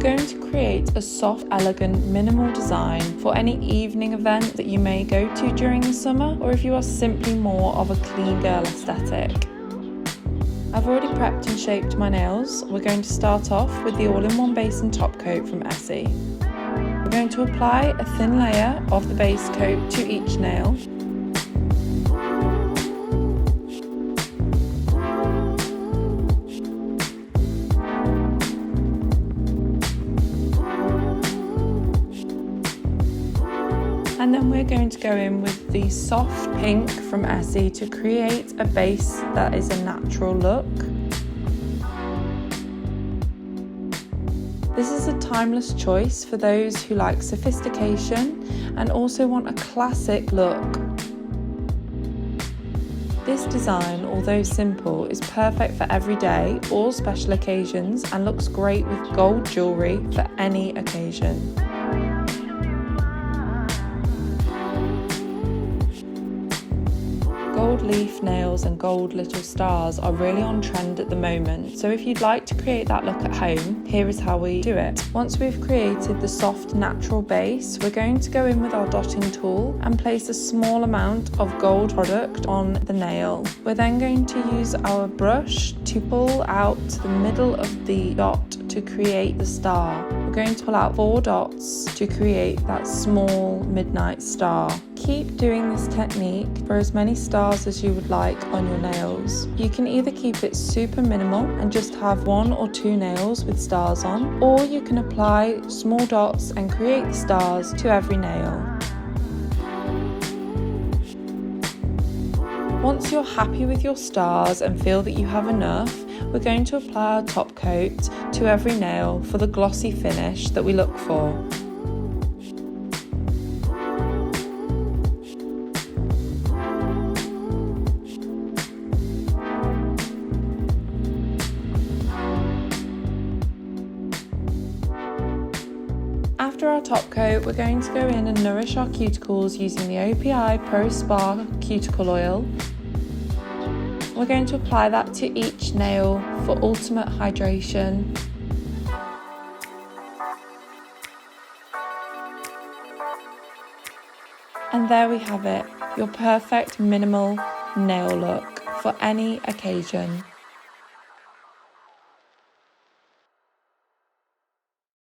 going to create a soft, elegant, minimal design for any evening event that you may go to during the summer, or if you are simply more of a clean girl aesthetic. I've already prepped and shaped my nails. We're going to start off with the all-in-one base and top coat from Essie. We're going to apply a thin layer of the base coat to each nail. And then we're going to go in with the soft pink from Essie to create a base that is a natural look. This is a timeless choice for those who like sophistication and also want a classic look. This design, although simple, is perfect for every day or special occasions and looks great with gold jewellery for any occasion. Gold leaf nails and gold little stars are really on trend at the moment, so if you'd like to create that look at home, here is how we do it. Once we've created the soft natural base, we're going to go in with our dotting tool and place a small amount of gold product on the nail. We're then going to use our brush to pull out the middle of the dot to create the star. We're going to pull out 4 dots to create that small midnight star. Keep doing this technique for as many stars as you would like on your nails. You can either keep it super minimal and just have 1 or 2 nails with stars on, or you can apply small dots and create the stars to every nail. Once you're happy with your stars and feel that you have enough, we're going to apply our top coat to every nail for the glossy finish that we look for. After our top coat, we're going to go in and nourish our cuticles using the OPI Pro Spa Cuticle Oil. We're going to apply that to each nail for ultimate hydration. And there we have it, your perfect minimal nail look for any occasion.